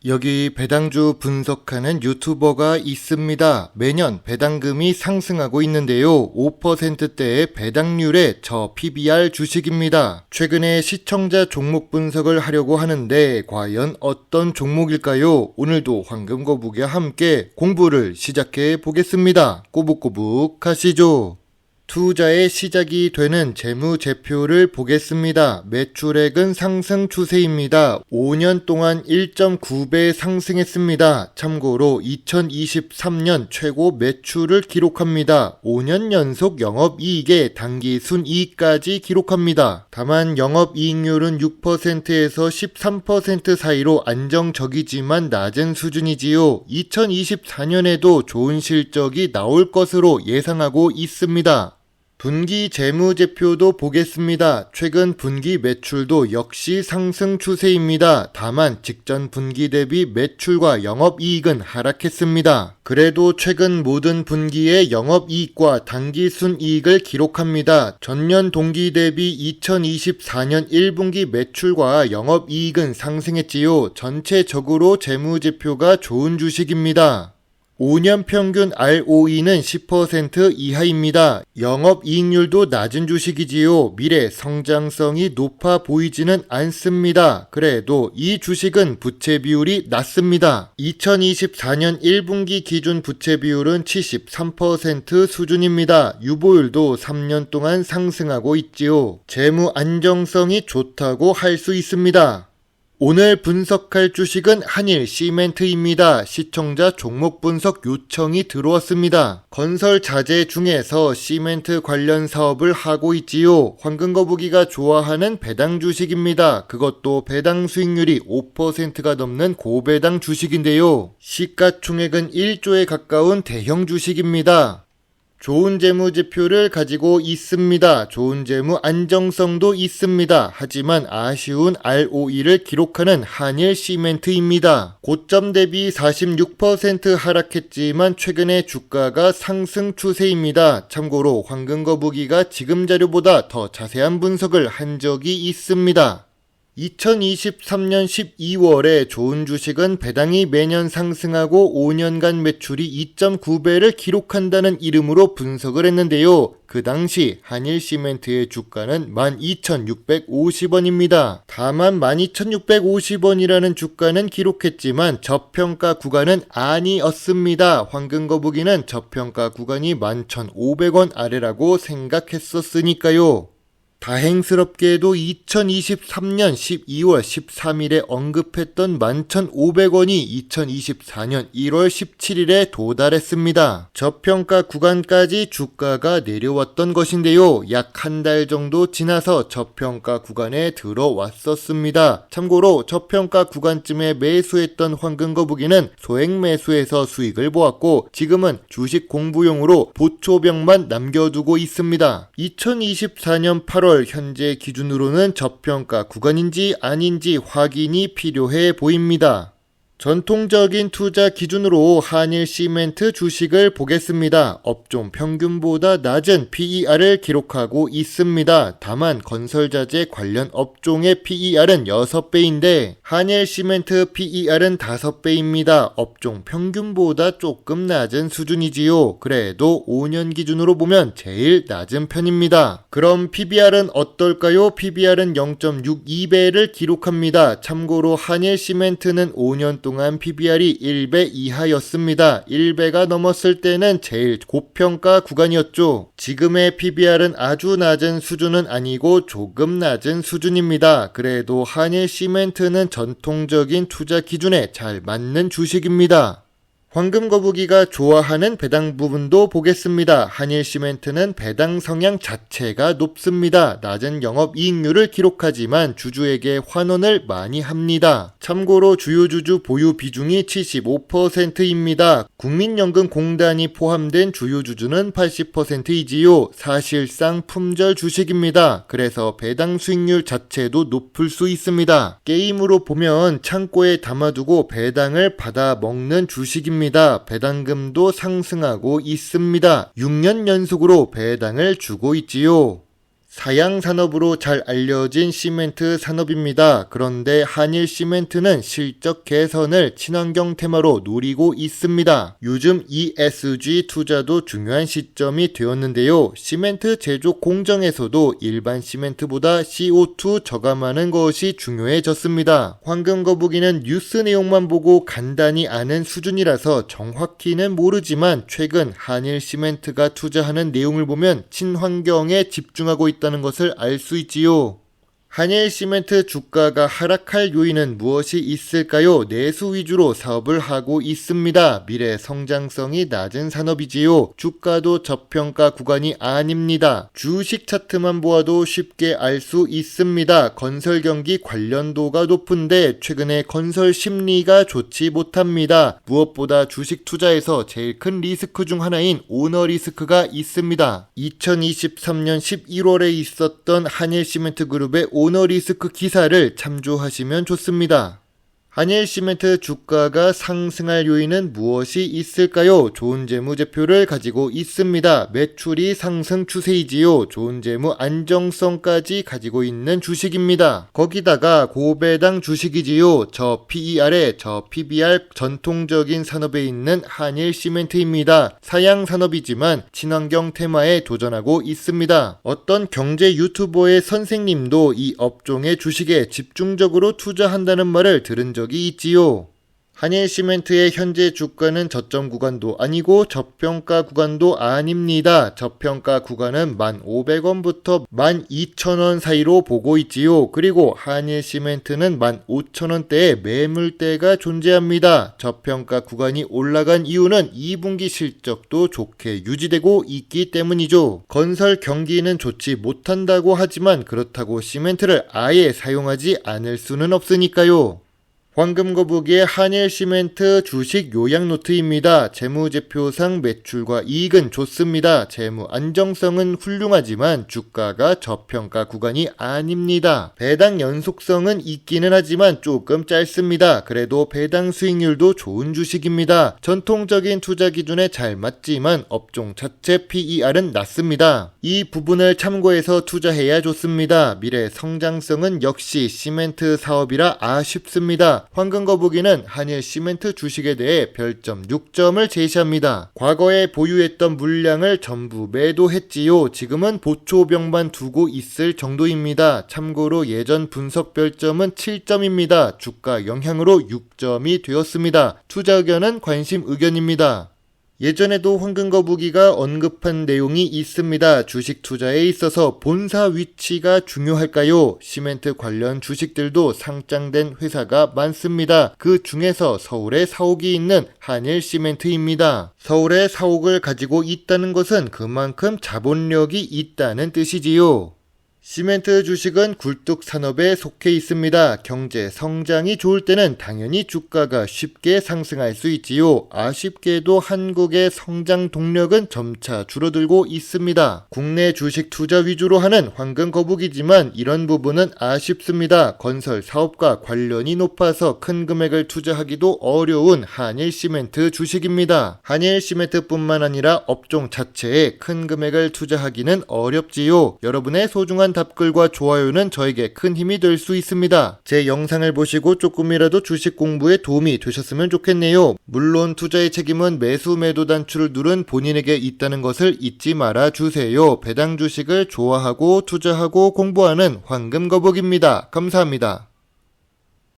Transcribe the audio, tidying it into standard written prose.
여기 배당주 분석하는 유튜버가 있습니다. 매년 배당금이 상승하고 있는데요. 5%대의 배당률의 저 PBR 주식입니다. 최근에 시청자 종목 분석을 하려고 하는데 과연 어떤 종목일까요? 오늘도 황금거북이와 함께 공부를 시작해 보겠습니다. 꼬북꼬북 하시죠. 투자의 시작이 되는 재무제표를 보겠습니다. 매출액은 상승 추세입니다. 5년 동안 1.9배 상승했습니다. 참고로 2023년 최고 매출을 기록합니다. 5년 연속 영업이익에 당기순이익까지 기록합니다. 다만 영업이익률은 6%에서 13% 사이로 안정적이지만 낮은 수준이지요. 2024년에도 좋은 실적이 나올 것으로 예상하고 있습니다. 분기 재무제표도 보겠습니다. 최근 분기 매출도 역시 상승 추세입니다. 다만 직전 분기 대비 매출과 영업이익은 하락했습니다. 그래도 최근 모든 분기의 영업이익과 당기순이익을 기록합니다. 전년 동기 대비 2024년 1분기 매출과 영업이익은 상승했지요. 전체적으로 재무제표가 좋은 주식입니다. 5년 평균 ROE는 10% 이하입니다. 영업이익률도 낮은 주식이지요. 미래 성장성이 높아 보이지는 않습니다. 그래도 이 주식은 부채 비율이 낮습니다. 2024년 1분기 기준 부채 비율은 73% 수준입니다. 유보율도 3년 동안 상승하고 있지요. 재무 안정성이 좋다고 할 수 있습니다. 오늘 분석할 주식은 한일시멘트입니다. 시청자 종목 분석 요청이 들어왔습니다. 건설 자재 중에서 시멘트 관련 사업을 하고 있지요. 황금거북이가 좋아하는 배당 주식입니다. 그것도 배당 수익률이 5%가 넘는 고배당 주식인데요. 시가총액은 1조에 가까운 대형 주식입니다. 좋은 재무제표를 가지고 있습니다. 좋은 재무 안정성도 있습니다. 하지만 아쉬운 ROE를 기록하는 한일시멘트입니다. 고점 대비 46% 하락했지만 최근에 주가가 상승 추세입니다. 참고로 황금거북이가 지금 자료보다 더 자세한 분석을 한 적이 있습니다. 2023년 12월에 좋은 주식은 배당이 매년 상승하고 5년간 매출이 2.9배를 기록한다는 이름으로 분석을 했는데요. 그 당시 한일시멘트의 주가는 12,650원입니다. 다만 12,650원이라는 주가는 기록했지만 저평가 구간은 아니었습니다. 황금거북이는 저평가 구간이 11,500원 아래라고 생각했었으니까요. 다행스럽게도 2023년 12월 13일에 언급했던 11,500원이 2024년 1월 17일에 도달했습니다. 저평가 구간까지 주가가 내려왔던 것인데요. 약 한 달 정도 지나서 저평가 구간에 들어왔었습니다. 참고로 저평가 구간쯤에 매수했던 황금거북이는 소액 매수해서 수익을 보았고 지금은 주식 공부용으로 보초병만 남겨두고 있습니다. 2024년 8월 현재 기준으로는 저평가 구간인지 아닌지 확인이 필요해 보입니다. 전통적인 투자 기준으로 한일시멘트 주식을 보겠습니다. 업종 평균보다 낮은 PER을 기록하고 있습니다. 다만 건설자재 관련 업종의 PER은 6배인데 한일시멘트 PER은 5배입니다. 업종 평균보다 조금 낮은 수준이지요. 그래도 5년 기준으로 보면 제일 낮은 편입니다. 그럼 PBR은 어떨까요? PBR은 0.62배를 기록합니다. 참고로 한일시멘트는 5년 동안 PBR이 1배 이하였습니다. 1배가 넘었을 때는 제일 고평가 구간이었죠. 지금의 PBR은 아주 낮은 수준은 아니고 조금 낮은 수준입니다. 그래도 한일시멘트는 전통적인 투자 기준에 잘 맞는 주식입니다. 황금거북이가 좋아하는 배당 부분도 보겠습니다. 한일시멘트는 배당 성향 자체가 높습니다. 낮은 영업이익률을 기록하지만 주주에게 환원을 많이 합니다. 참고로 주요 주주 보유 비중이 75%입니다. 국민연금공단이 포함된 주요 주주는 80%이지요. 사실상 품절 주식입니다. 그래서 배당 수익률 자체도 높을 수 있습니다. 게임으로 보면 창고에 담아두고 배당을 받아 먹는 주식입니다. 배당금도 상승하고 있습니다. 6년 연속으로 배당을 주고 있지요. 사양 산업으로 잘 알려진 시멘트 산업입니다. 그런데 한일 시멘트는 실적 개선을 친환경 테마로 노리고 있습니다. 요즘 ESG 투자도 중요한 시점이 되었는데요. 시멘트 제조 공정에서도 일반 시멘트보다 CO2 저감하는 것이 중요해졌습니다. 황금거북이는 뉴스 내용만 보고 간단히 아는 수준이라서 정확히는 모르지만 최근 한일 시멘트가 투자하는 내용을 보면 친환경에 집중하고 있다는 것을 알 수 있지요. 한일 시멘트 주가가 하락할 요인은 무엇이 있을까요? 내수 위주로 사업을 하고 있습니다. 미래 성장성이 낮은 산업이지요. 주가도 저평가 구간이 아닙니다. 주식 차트만 보아도 쉽게 알 수 있습니다. 건설 경기 관련도가 높은데 최근에 건설 심리가 좋지 못합니다. 무엇보다 주식 투자에서 제일 큰 리스크 중 하나인 오너 리스크가 있습니다. 2023년 11월에 있었던 한일 시멘트 그룹의 오너 리스크 기사를 참조하시면 좋습니다. 한일 시멘트 주가가 상승할 요인은 무엇이 있을까요? 좋은 재무제표를 가지고 있습니다. 매출이 상승 추세이지요. 좋은 재무 안정성까지 가지고 있는 주식입니다. 거기다가 고배당 주식이지요. 저 PER에 저 PBR 전통적인 산업에 있는 한일 시멘트입니다. 사양 산업이지만 친환경 테마에 도전하고 있습니다. 어떤 경제 유튜버의 선생님도 이 업종의 주식에 집중적으로 투자한다는 말을 들은 적이 있지요. 한일 시멘트의 현재 주가는 저점 구간도 아니고 저평가 구간도 아닙니다. 저평가 구간은 1,500원부터 12,000원 사이로 보고 있지요. 그리고 한일 시멘트는 15,000원대의 매물대가 존재합니다. 저평가 구간이 올라간 이유는 2분기 실적도 좋게 유지되고 있기 때문이죠. 건설 경기는 좋지 못한다고 하지만 그렇다고 시멘트를 아예 사용하지 않을 수는 없으니까요. 황금거북이의 한일 시멘트 주식 요약 노트입니다. 재무제표상 매출과 이익은 좋습니다. 재무 안정성은 훌륭하지만 주가가 저평가 구간이 아닙니다. 배당 연속성은 있기는 하지만 조금 짧습니다. 그래도 배당 수익률도 좋은 주식입니다. 전통적인 투자 기준에 잘 맞지만 업종 자체 PER은 낮습니다. 이 부분을 참고해서 투자해야 좋습니다. 미래 성장성은 역시 시멘트 사업이라 아쉽습니다. 황금거북이는 한일 시멘트 주식에 대해 별점 6점을 제시합니다. 과거에 보유했던 물량을 전부 매도했지요. 지금은 보초병만 두고 있을 정도입니다. 참고로 예전 분석 별점은 7점입니다. 주가 영향으로 6점이 되었습니다. 투자 의견은 관심 의견입니다. 예전에도 황금거북이가 언급한 내용이 있습니다. 주식 투자에 있어서 본사 위치가 중요할까요? 시멘트 관련 주식들도 상장된 회사가 많습니다. 그 중에서 서울에 사옥이 있는 한일 시멘트입니다. 서울에 사옥을 가지고 있다는 것은 그만큼 자본력이 있다는 뜻이지요. 시멘트 주식은 굴뚝 산업에 속해 있습니다. 경제 성장이 좋을 때는 당연히 주가가 쉽게 상승할 수 있지요. 아쉽게도 한국의 성장 동력은 점차 줄어들고 있습니다. 국내 주식 투자 위주로 하는 황금거북이지만 이런 부분은 아쉽습니다. 건설 사업과 관련이 높아서 큰 금액을 투자하기도 어려운 한일 시멘트 주식입니다. 한일 시멘트뿐만 아니라 업종 자체에 큰 금액을 투자하기는 어렵지요. 여러분의 소중한 답글과 좋아요는 저에게 큰 힘이 될 수 있습니다. 제 영상을 보시고 조금이라도 주식 공부에 도움이 되셨으면 좋겠네요. 물론 투자의 책임은 매수 매도 단추를 누른 본인에게 있다는 것을 잊지 말아 주세요. 배당 주식을 좋아하고 투자하고 공부하는 황금거북입니다. 감사합니다.